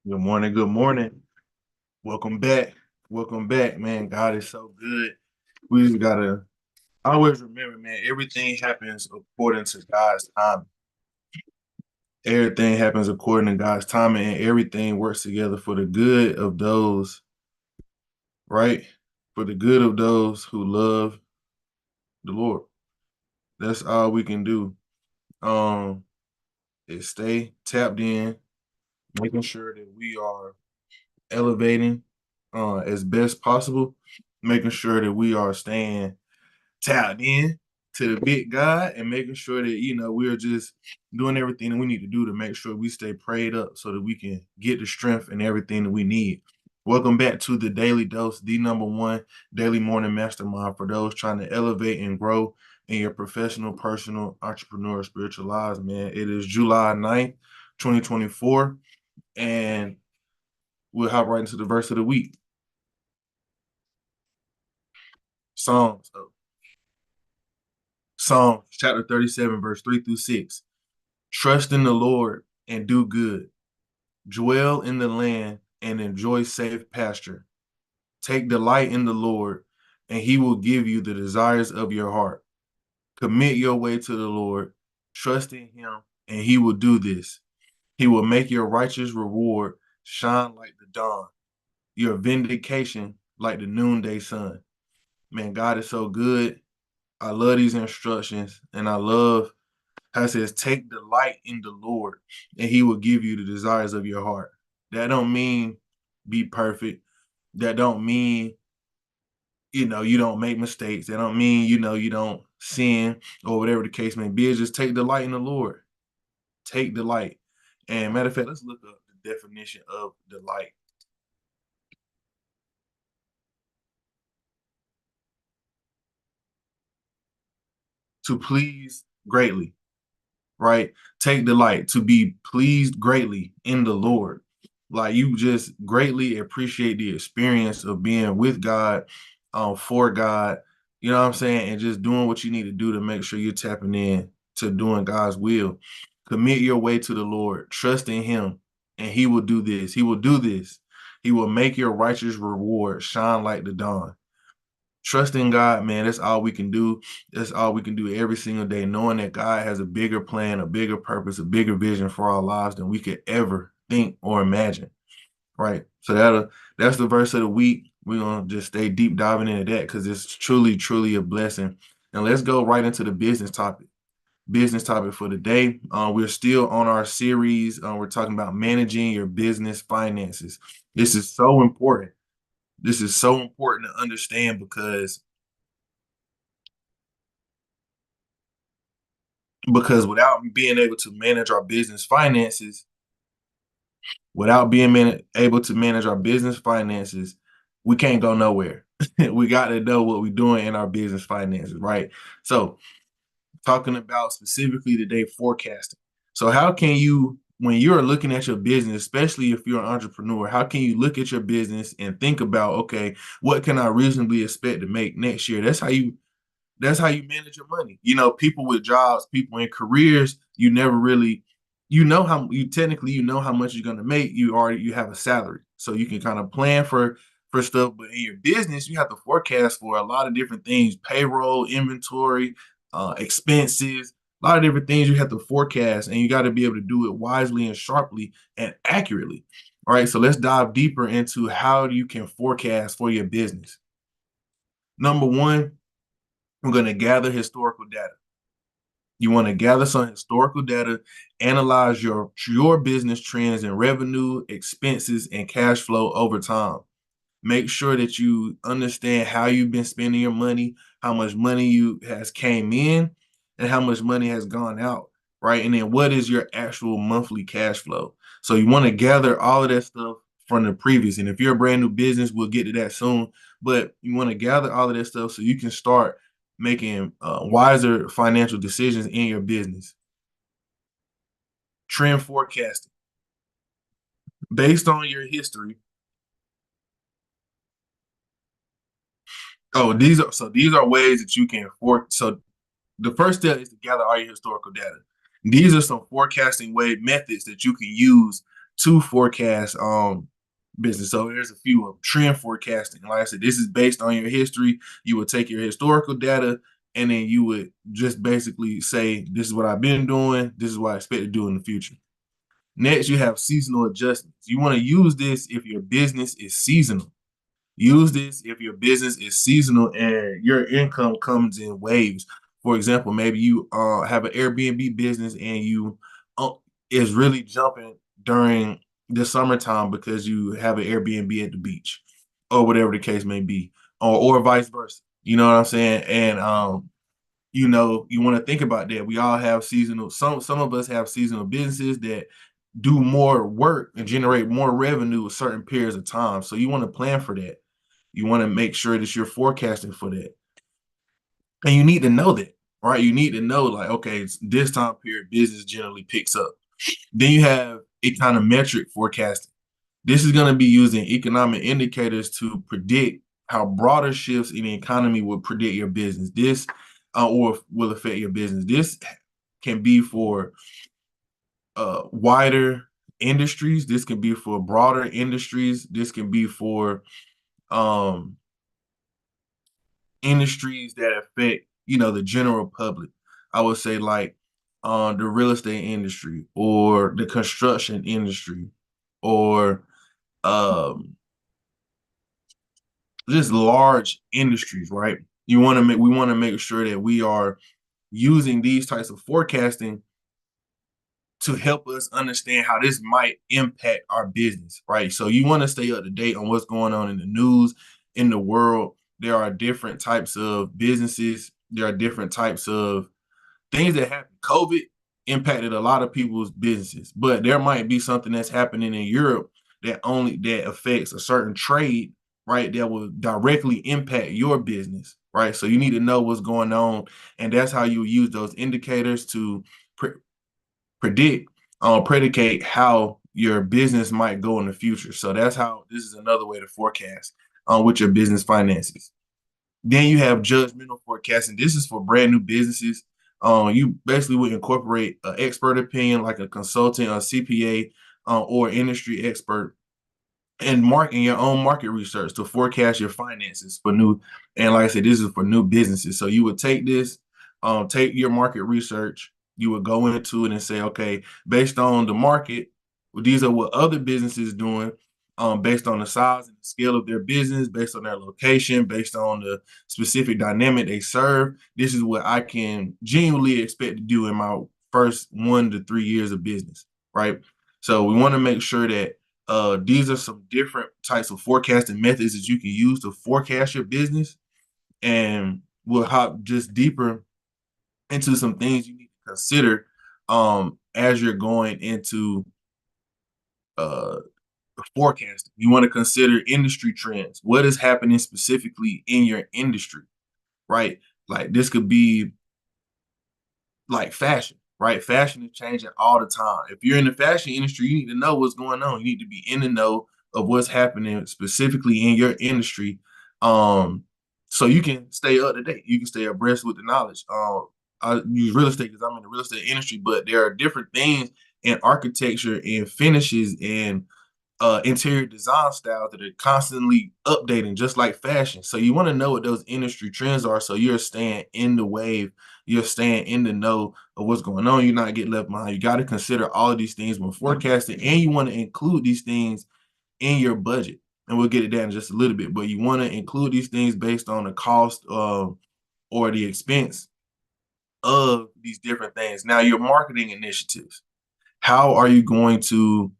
Good morning. Good morning. Welcome back. Welcome back, man. God is so good. We just gotta always remember, man, everything happens according to God's time. Everything happens according to God's time, and everything works together for the good of those, right? For the good of those who love the Lord. That's all we can do. Um, is stay tapped in, making sure that we are elevating as best possible, making sure that we are staying tapped in to the big God and making sure that we're just doing everything that we need to do to make sure we stay prayed up so that we can get the strength and everything that we need. Welcome back to the Daily Dose, the number one daily morning mastermind for those trying to elevate and grow in your professional, personal, entrepreneur, spiritual lives, man. It is July 9th, 2024, and we'll hop right into the verse of the week. Psalms, Psalms chapter 37, verse 3 through 6. Trust in the Lord and do good. Dwell in the land and enjoy safe pasture. Take delight in the Lord, and he will give you the desires of your heart. Commit your way to the Lord. Trust in him, and he will do this. He will make your righteous reward shine like the dawn, your vindication like the noonday sun. Man, God is so good. I love these instructions, and I love how it says, take delight in the Lord, and he will give you the desires of your heart. That don't mean be perfect. That don't mean, you don't make mistakes. That don't mean, you don't sin or whatever the case may be. It's just take delight in the Lord. Take delight. And matter of fact, let's look up the definition of delight. To please greatly, right? Take delight, to be pleased greatly in the Lord. Like you just greatly appreciate the experience of being with God, for God, you know what I'm saying? And just doing what you need to do to make sure you're tapping in to doing God's will. Commit your way to the Lord, trust in him, and he will do this. He will do this. He will make your righteous reward shine like the dawn. Trust in God, man. That's all we can do. That's all we can do every single day, knowing that God has a bigger plan, a bigger purpose, a bigger vision for our lives than we could ever think or imagine. Right. So that's the verse of the week. We're gonna just stay deep diving into that because it's truly, truly a blessing. And let's go right into the business topic. Business topic for the day. We're still on our series. We're talking about managing your business finances. This is so important. This is so important to understand because without being able to manage our business finances, able to manage our business finances, we can't go nowhere. We got to know what we're doing in our business finances, right? So, talking about specifically today, forecasting. So, how can you, when you're looking at your business, especially if you're an entrepreneur, how can you look at your business and think about, okay, what can I reasonably expect to make next year? That's how you manage your money. People with jobs, people in careers, you never really, you know how much you're gonna make. You have a salary. So you can kind of plan for stuff, but in your business, you have to forecast for a lot of different things: payroll, inventory, expenses, a lot of different things you have to forecast, and you got to be able to do it wisely and sharply and accurately. All right, so let's dive deeper into how you can forecast for your business. Number one, we're going to gather historical data. You want to gather some historical data, analyze your business trends in revenue, expenses, and cash flow over time. Make sure that you understand how you've been spending your money, how much money you has came in, and how much money has gone out, right? And then what is your actual monthly cash flow? So you want to gather all of that stuff from the previous. And if you're a brand new business, we'll get to that soon. But you want to gather all of that stuff so you can start making wiser financial decisions in your business. Trend forecasting based on your history. These are ways that you can So the first step is to gather all your historical data. These are some forecasting way methods that you can use to forecast business. So there's a few of trend forecasting. Like I said, this is based on your history. You would take your historical data and then you would just basically say, this is what I've been doing. This is what I expect to do in the future. Next, you have seasonal adjustments. You want to use this if your business is seasonal. Use this if your business is seasonal and your income comes in waves. For example, maybe you have an Airbnb business and you uh, is really jumping during the summertime because you have an Airbnb at the beach or whatever the case may be, or vice versa. You know what I'm saying? And you want to think about that. We all have seasonal. Some of us have seasonal businesses that do more work and generate more revenue with certain periods of time. So you want to plan for that. You want to make sure that you're forecasting for that. And you need to know that, right? You need to know, like, okay, it's this time period, business generally picks up. Then you have econometric forecasting. This is going to be using economic indicators to predict how broader shifts in the economy will predict your business. This or will affect your business. This can be for wider industries. This can be for broader industries. This can be for um, industries that affect, the general public. I would say like the real estate industry or the construction industry or um, just large industries, right? We want to make sure that we are using these types of forecasting to help us understand how this might impact our business, right? So you want to stay up to date on what's going on in the news, in the world. There are different types of businesses. There are different types of things that happen. COVID impacted a lot of people's businesses, but there might be something that's happening in Europe that affects a certain trade, right? That will directly impact your business, right? So you need to know what's going on, and that's how you use those indicators to pre- predict, predicate how your business might go in the future. So that's how this is another way to forecast with your business finances. Then you have judgmental forecasting. This is for brand new businesses. You basically would incorporate an expert opinion, like a consultant, a CPA, or industry expert, and marking your own market research to forecast your finances for new. And like I said, this is for new businesses. So you would take this, take your market research. You would go into it and say, okay, based on the market, these are what other businesses doing. Based on the size and the scale of their business, based on their location, based on the specific dynamic they serve, this is what I can genuinely expect to do in my first 1 to 3 years of business, right? So we want to make sure that these are some different types of forecasting methods that you can use to forecast your business, and we'll hop just deeper into some things you need to consider as you're going into uh, forecasting. You want to consider industry trends. What is happening specifically in your industry, right? Like this could be like fashion, right? Fashion is changing all the time. If you're in the fashion industry, you need to know what's going on. You need to be in the know of what's happening specifically in your industry, um, so you can stay up to date. You can stay abreast with the knowledge. I use real estate because I'm in the real estate industry, but there are different things in architecture and finishes and interior design styles that are constantly updating, just like fashion. So you want to know what those industry trends are, so you're staying in the wave, you're staying in the know of what's going on. You're not getting left behind. You got to consider all of these things when forecasting, and you want to include these things in your budget. And we'll get it down in just a little bit, but you want to include these things based on the cost of or the expense of these different things. Now, your marketing initiatives. How are you going to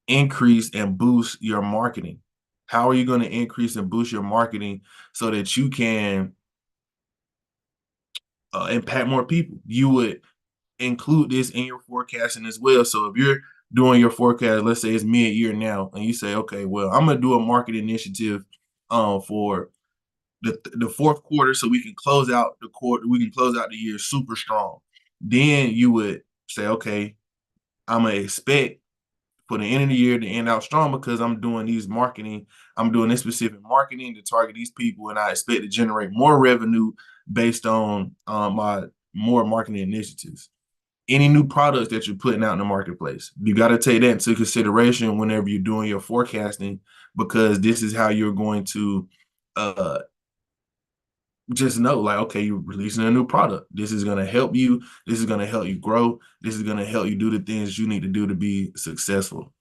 increase and boost your marketing? How are you going to increase and boost your marketing so that you can impact more people? You would include this in your forecasting as well. So if you're doing your forecast, let's say it's mid-year now, and you say, okay, well, I'm gonna do a market initiative for the fourth quarter so we can close out the quarter, we can close out the year super strong. Then you would say, okay, I'm gonna expect for the end of the year to end out strong because I'm doing this specific marketing to target these people, and I expect to generate more revenue based on my more marketing initiatives. any new products that you're putting out in the marketplace. You got to take that into consideration whenever you're doing your forecasting, because this is how you're going to uh, just know, like, okay, you're releasing a new product. This is going to help you. This is going to help you grow. This is going to help you do the things you need to do to be successful.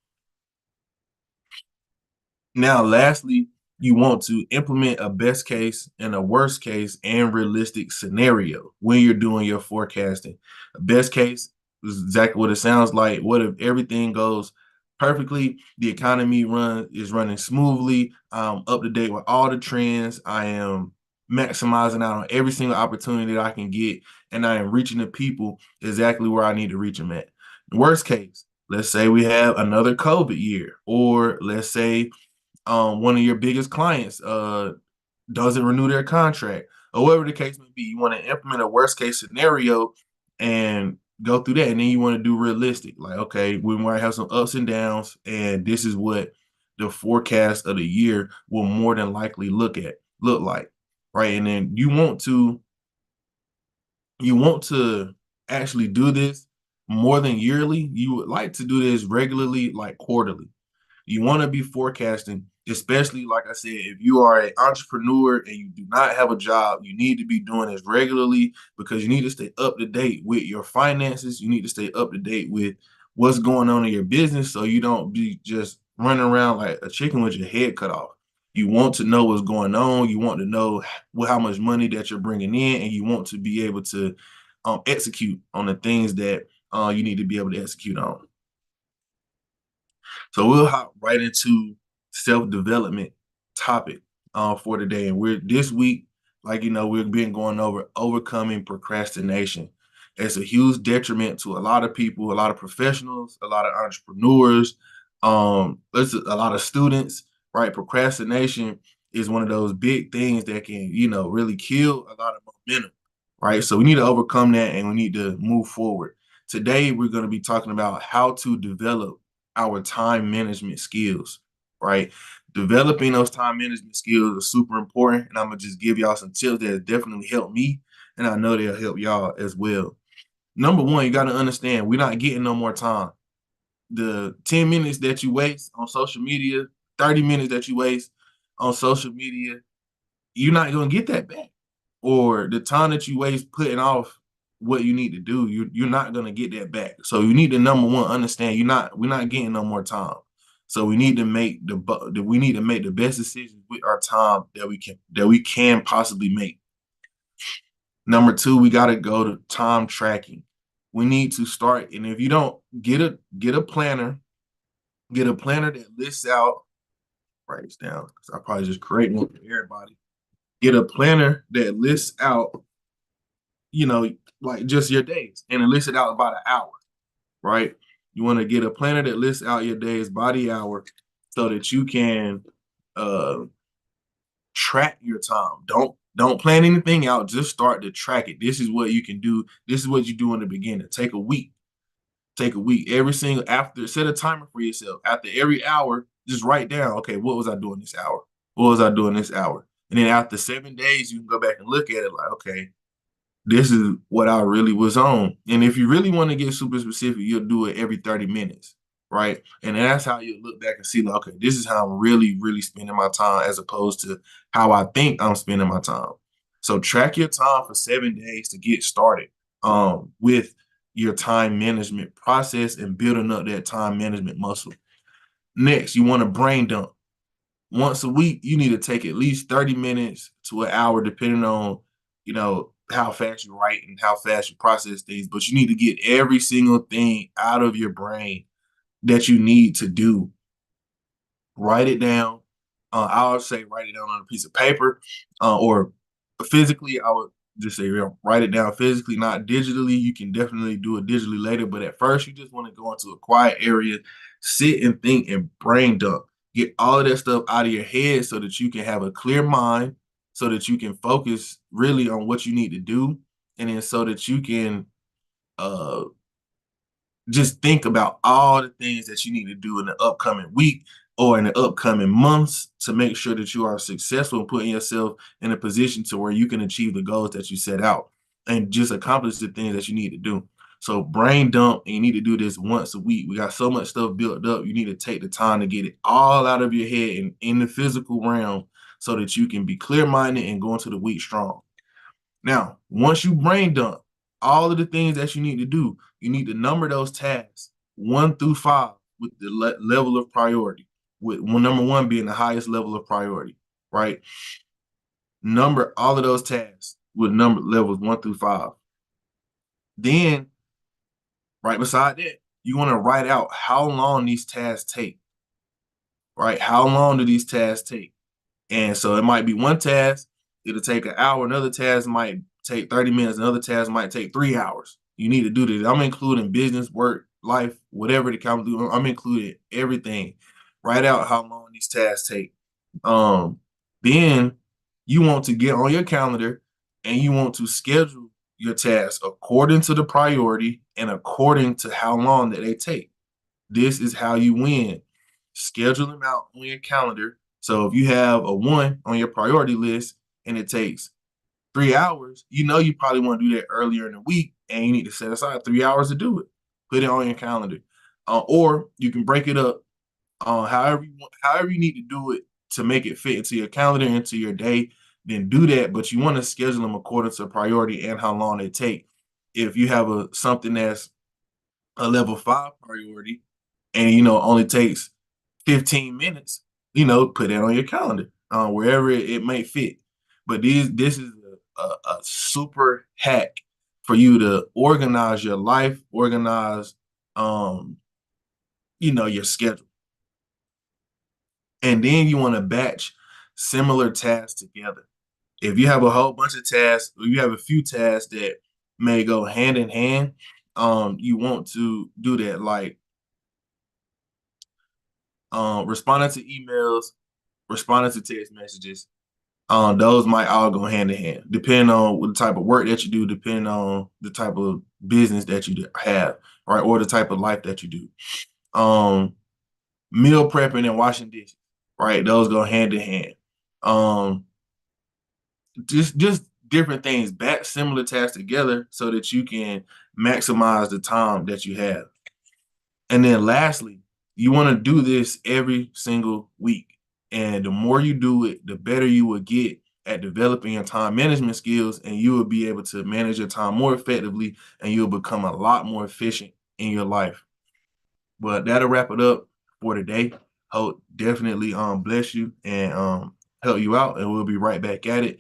Now, lastly, you want to implement a best case and a worst case and realistic scenario when you're doing your forecasting. A best case is exactly what it sounds like. What if everything goes perfectly? The economy is running smoothly. I'm up to date with all the trends. I am maximizing out on every single opportunity that I can get, and I am reaching the people exactly where I need to reach them at. Worst case, let's say we have another COVID year, or let's say one of your biggest clients doesn't renew their contract, or whatever the case may be. You want to implement a worst case scenario and go through that. And then you want to do realistic, like, okay, we might have some ups and downs, and this is what the forecast of the year will more than likely look like. Right. And then you want to actually do this more than yearly. You would like to do this regularly, like quarterly. You want to be forecasting, especially like I said, if you are an entrepreneur and you do not have a job, you need to be doing this regularly, because you need to stay up to date with your finances. You need to stay up to date with what's going on in your business, so you don't be just running around like a chicken with your head cut off. You want to know what's going on. You want to know how much money that you're bringing in, and you want to be able to execute on the things that you need to be able to execute on. So we'll hop right into self-development topic for today. And we're this week, like, we've been going over overcoming procrastination. It's a huge detriment to a lot of people, a lot of professionals, a lot of entrepreneurs, there's a lot of students, right? Procrastination is one of those big things that can, really kill a lot of momentum, right? So we need to overcome that, and we need to move forward. Today, we're going to be talking about how to develop our time management skills, right? Developing those time management skills are super important. And I'm going to just give y'all some tips that definitely helped me. And I know they'll help y'all as well. Number one, you got to understand, we're not getting no more time. The 10 minutes that you waste on social media, 30 minutes that you waste on social media, you're not going to get that back. Or the time that you waste putting off what you need to do, you're not going to get that back. So you need to, number one, understand we're not getting no more time. So we need to make the best decisions with our time that we can possibly make. Number two, we got to go to time tracking. We need to start, and if you don't get a planner, get a planner that lists out, write this down, because I probably just create one for everybody. Get a planner that lists out, you know, like just your days, and it lists it out about an hour, right? You want to get a planner that lists out your days by the hour, so that you can uh track your time. Don't plan anything out, just start to track it. This is what you can do. This is what you do in the beginning. Take a week. Take a week. Every single after set a timer for yourself. After every hour, just write down, okay, what was I doing this hour? What was I doing this hour? And then after 7 days, you can go back and look at it like, okay, this is what I really was on. And if you really want to get super specific, you'll do it every 30 minutes, right? And that's how you look back and see, like, okay, this is how I'm really, really spending my time, as opposed to how I think I'm spending my time. So track your time for 7 days to get started with your time management process and building up that time management muscle. Next, you want to brain dump. Once a week, you need to take at least 30 minutes to an hour, depending on, how fast you write and how fast you process things. But you need to get every single thing out of your brain that you need to do. Write it down. I would say write it down on a piece of paper, or physically. I would just say, write it down physically, not digitally. You can definitely do it digitally later, but at first, you just want to go into a quiet area, sit and think and brain dump. Get all of that stuff out of your head so that you can have a clear mind, so that you can focus really on what you need to do, and then so that you can uh, just think about all the things that you need to do in the upcoming week or in the upcoming months to make sure that you are successful in putting yourself in a position to where you can achieve the goals that you set out and just accomplish the things that you need to do. So brain dump, and you need to do this once a week. We got so much stuff built up. You need to take the time to get it all out of your head and in the physical realm so that you can be clear-minded and go into the week strong. Now, once you brain dump all of the things that you need to do, you need to number those tasks 1 through 5 with the level of priority, with number 1 being the highest level of priority, right? Number all of those tasks with number levels 1 through 5. Then, right beside that, you want to write out how long these tasks take, right? How long do these tasks take? And so it might be one task, it'll take an hour. Another task might take 30 minutes. Another task might take 3 hours. You need to do this. I'm including business, work, life, whatever the count do. I'm including everything. Write out how long these tasks take. Then you want to get on your calendar and you want to schedule your tasks according to the priority and according to how long that they take. This is how you win. Schedule them out on your calendar. So if you have a 1 on your priority list and it takes 3 hours, you know you probably want to do that earlier in the week, and you need to set aside 3 hours to do it. Put it on your calendar, or you can break it up however you need to do it to make it fit into your calendar, into your day. Then do that, but you want to schedule them according to priority and how long they take. If you have something that's a level 5 priority, and only takes 15 minutes, put that on your calendar, wherever it may fit. But this is a super hack for you to organize your life, organize your schedule. And then you want to batch similar tasks together. If you have a whole bunch of tasks, or you have a few tasks that may go hand in hand, you want to do that, like responding to emails, responding to text messages. Those might all go hand in hand, depending on the type of work that you do, depending on the type of business that you have, right, or the type of life that you do. Meal prepping and washing dishes, right? Those go hand in hand. Just different things, batch similar tasks together so that you can maximize the time that you have. And then lastly, you want to do this every single week. And the more you do it, the better you will get at developing your time management skills, and you will be able to manage your time more effectively, and you'll become a lot more efficient in your life. But that'll wrap it up for today. Hope definitely bless you and help you out, and we'll be right back at it.